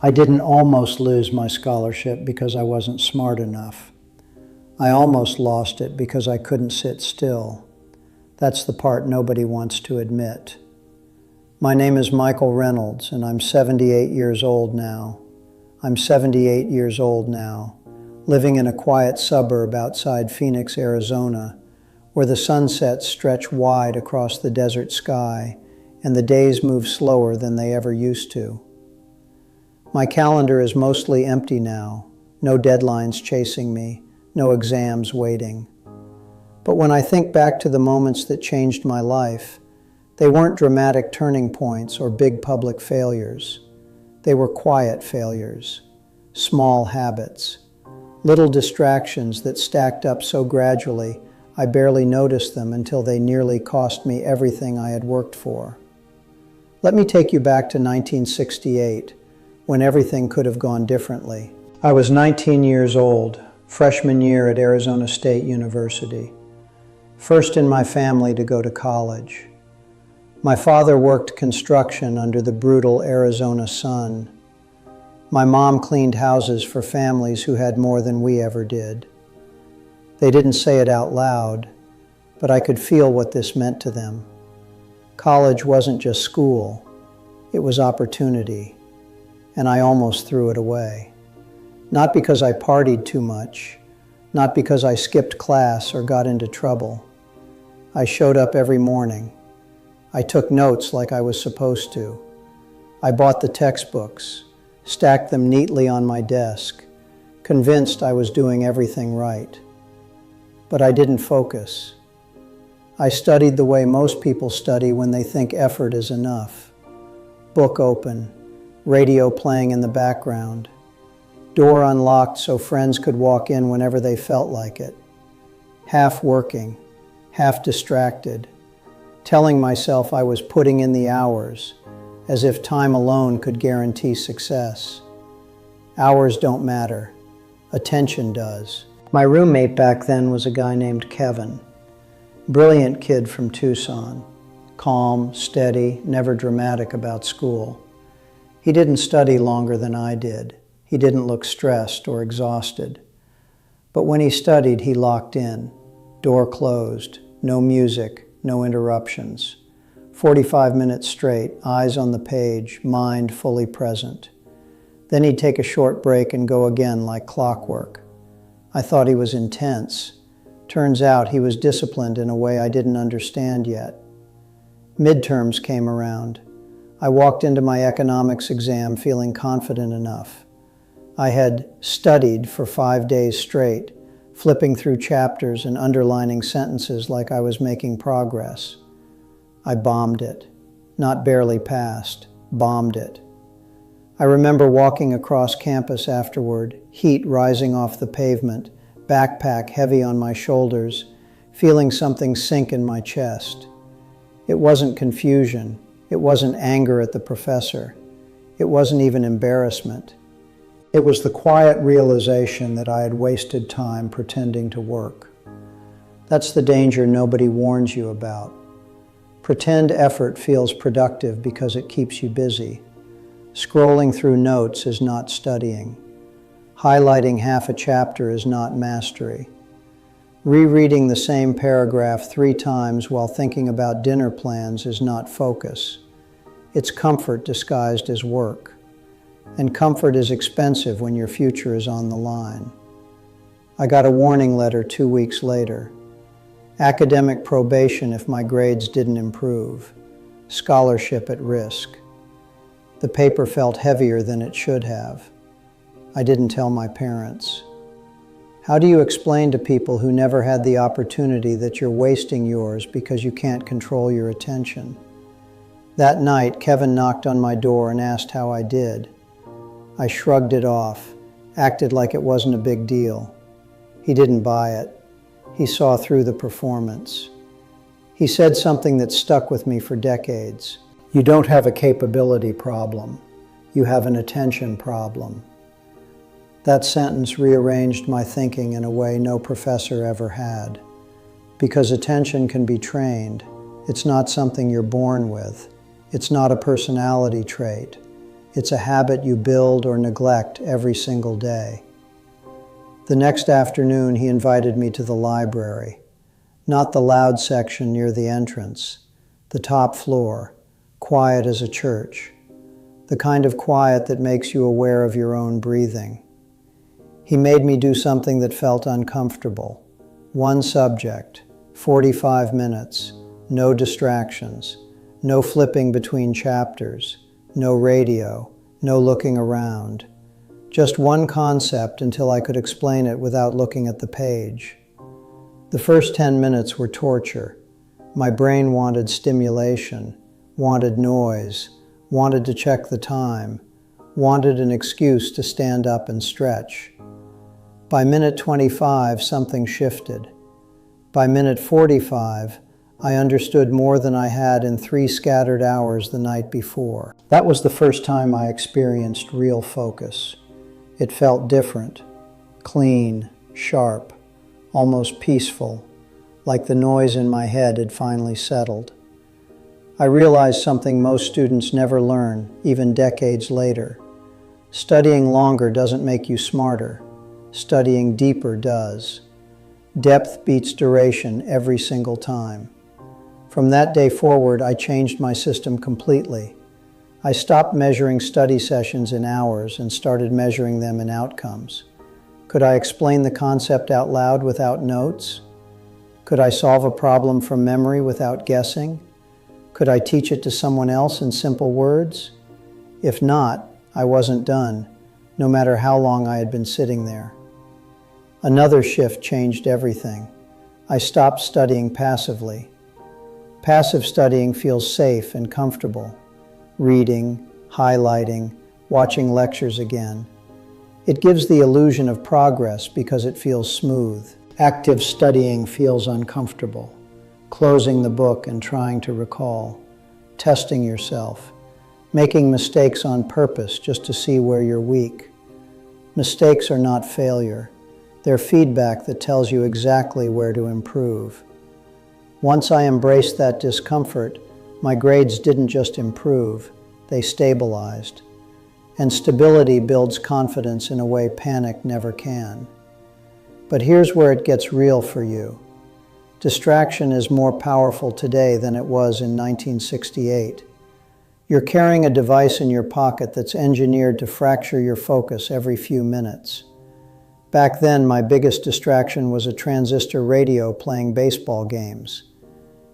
I didn't almost lose my scholarship because I wasn't smart enough. I almost lost it because I couldn't sit still. That's the part nobody wants to admit. My name is Michael Reynolds, and I'm 78 years old now. I'm 78 years old now, living in a quiet suburb outside Phoenix, Arizona, where the sunsets stretch wide across the desert sky and the days move slower than they ever used to. My calendar is mostly empty now, no deadlines chasing me, no exams waiting. But when I think back to the moments that changed my life, they weren't dramatic turning points or big public failures. They were quiet failures, small habits, little distractions that stacked up so gradually I barely noticed them until they nearly cost me everything I had worked for. Let me take you back to 1968, when everything could have gone differently. I was 19 years old, freshman year at Arizona State University, first in my family to go to college. My father worked construction under the brutal Arizona sun. My mom cleaned houses for families who had more than we ever did. They didn't say it out loud, but I could feel what this meant to them. College wasn't just school, it was opportunity, and I almost threw it away. Not because I partied too much, not because I skipped class or got into trouble. I showed up every morning. I took notes like I was supposed to. I bought the textbooks, stacked them neatly on my desk, convinced I was doing everything right. But I didn't focus. I studied the way most people study when they think effort is enough. Book open, radio playing in the background, door unlocked so friends could walk in whenever they felt like it. Half working, half distracted, telling myself I was putting in the hours, as if time alone could guarantee success. Hours don't matter. Attention does. My roommate back then was a guy named Kevin. Brilliant kid from Tucson. Calm, steady, never dramatic about school. He didn't study longer than I did. He didn't look stressed or exhausted. But when he studied, he locked in. Door closed. No music. No interruptions. 45 minutes straight, eyes on the page, mind fully present. Then he'd take a short break and go again like clockwork. I thought he was intense. Turns out he was disciplined in a way I didn't understand yet. Midterms came around. I walked into my economics exam feeling confident enough. I had studied for 5 days straight, flipping through chapters and underlining sentences like I was making progress. I bombed it. Not barely passed, bombed it. I remember walking across campus afterward, heat rising off the pavement, backpack heavy on my shoulders, feeling something sink in my chest. It wasn't confusion. It wasn't anger at the professor. It wasn't even embarrassment. It was the quiet realization that I had wasted time pretending to work. That's the danger nobody warns you about. Pretend effort feels productive because it keeps you busy. Scrolling through notes is not studying. Highlighting half a chapter is not mastery. Rereading the same paragraph 3 times while thinking about dinner plans is not focus. It's comfort disguised as work. And comfort is expensive when your future is on the line. I got a warning letter 2 weeks later. Academic probation if my grades didn't improve. Scholarship at risk. The paper felt heavier than it should have. I didn't tell my parents. How do you explain to people who never had the opportunity that you're wasting yours because you can't control your attention? That night, Kevin knocked on my door and asked how I did. I shrugged it off, acted like it wasn't a big deal. He didn't buy it. He saw through the performance. He said something that stuck with me for decades. You don't have a capability problem. You have an attention problem. That sentence rearranged my thinking in a way no professor ever had. Because attention can be trained. It's not something you're born with. It's not a personality trait. It's a habit you build or neglect every single day. The next afternoon, he invited me to the library. Not the loud section near the entrance, the top floor, quiet as a church, the kind of quiet that makes you aware of your own breathing. He made me do something that felt uncomfortable. One subject, 45 minutes, no distractions, no flipping between chapters, no radio, no looking around. Just one concept until I could explain it without looking at the page. The first 10 minutes were torture. My brain wanted stimulation, wanted noise, wanted to check the time, wanted an excuse to stand up and stretch. By minute 25, something shifted. By minute 45, I understood more than I had in 3 scattered hours the night before. That was the first time I experienced real focus. It felt different, clean, sharp, almost peaceful, like the noise in my head had finally settled. I realized something most students never learn, even decades later. Studying longer doesn't make you smarter. Studying deeper does. Depth beats duration every single time. From that day forward, I changed my system completely. I stopped measuring study sessions in hours and started measuring them in outcomes. Could I explain the concept out loud without notes? Could I solve a problem from memory without guessing? Could I teach it to someone else in simple words? If not, I wasn't done, no matter how long I had been sitting there. Another shift changed everything. I stopped studying passively. Passive studying feels safe and comfortable. Reading, highlighting, watching lectures again. It gives the illusion of progress because it feels smooth. Active studying feels uncomfortable. Closing the book and trying to recall. Testing yourself. Making mistakes on purpose just to see where you're weak. Mistakes are not failure. They're feedback that tells you exactly where to improve. Once I embraced that discomfort, my grades didn't just improve, they stabilized. And stability builds confidence in a way panic never can. But here's where it gets real for you. Distraction is more powerful today than it was in 1968. You're carrying a device in your pocket that's engineered to fracture your focus every few minutes. Back then, my biggest distraction was a transistor radio playing baseball games.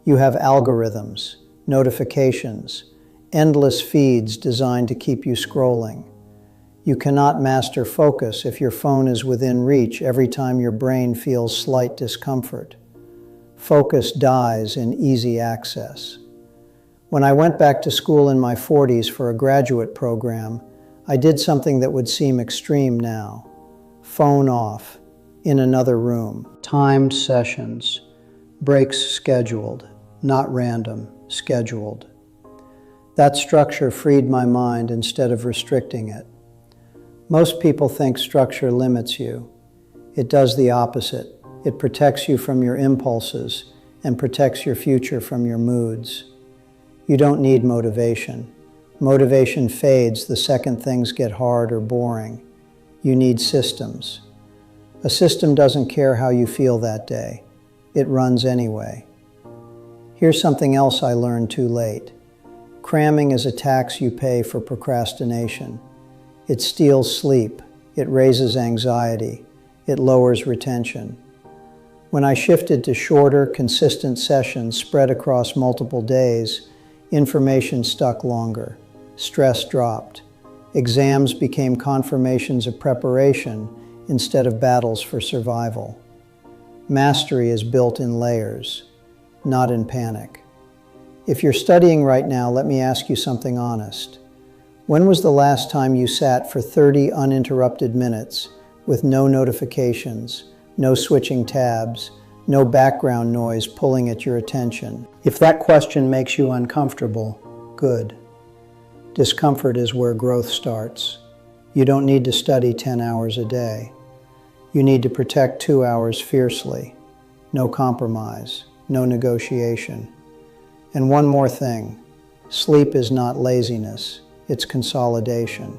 You have algorithms, notifications, endless feeds designed to keep you scrolling. You cannot master focus if your phone is within reach every time your brain feels slight discomfort. Focus dies in easy access. When I went back to school in my 40s for a graduate program, I did something that would seem extreme now. Phone off, in another room. Timed sessions, breaks scheduled, not random, scheduled. That structure freed my mind instead of restricting it. Most people think structure limits you. It does the opposite. It protects you from your impulses and protects your future from your moods. You don't need motivation. Motivation fades the second things get hard or boring. You need systems. A system doesn't care how you feel that day. It runs anyway. Here's something else I learned too late. Cramming is a tax you pay for procrastination. It steals sleep. It raises anxiety. It lowers retention. When I shifted to shorter, consistent sessions spread across multiple days, information stuck longer. Stress dropped. Exams became confirmations of preparation instead of battles for survival. Mastery is built in layers, not in panic. If you're studying right now, let me ask you something honest. When was the last time you sat for 30 uninterrupted minutes with no notifications, no switching tabs, no background noise pulling at your attention? If that question makes you uncomfortable, good. Discomfort is where growth starts. You don't need to study 10 hours a day. You need to protect 2 hours fiercely. No compromise, no negotiation. And one more thing, sleep is not laziness, it's consolidation.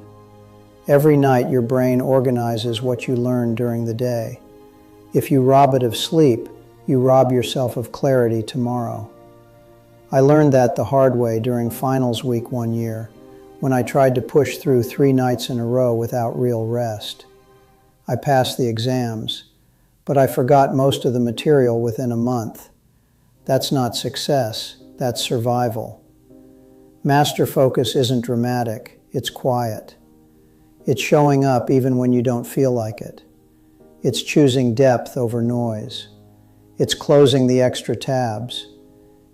Every night your brain organizes what you learned during the day. If you rob it of sleep, you rob yourself of clarity tomorrow. I learned that the hard way during finals week one year, when I tried to push through 3 nights in a row without real rest. I passed the exams, but I forgot most of the material within a month. That's not success, that's survival. Master focus isn't dramatic, it's quiet. It's showing up even when you don't feel like it. It's choosing depth over noise. It's closing the extra tabs.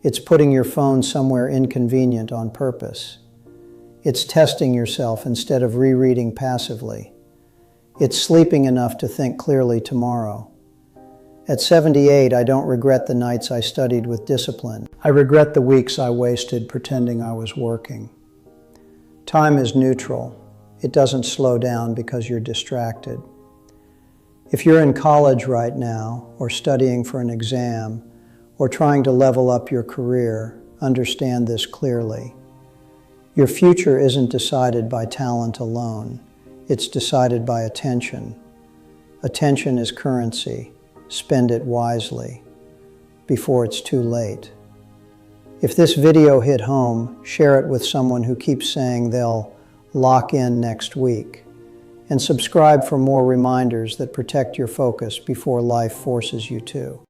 It's putting your phone somewhere inconvenient on purpose. It's testing yourself instead of rereading passively. It's sleeping enough to think clearly tomorrow. At 78, I don't regret the nights I studied with discipline. I regret the weeks I wasted pretending I was working. Time is neutral. It doesn't slow down because you're distracted. If you're in college right now, or studying for an exam, or trying to level up your career, understand this clearly. Your future isn't decided by talent alone. It's decided by attention. Attention is currency. Spend it wisely before it's too late. If this video hit home, share it with someone who keeps saying they'll lock in next week. And subscribe for more reminders that protect your focus before life forces you to.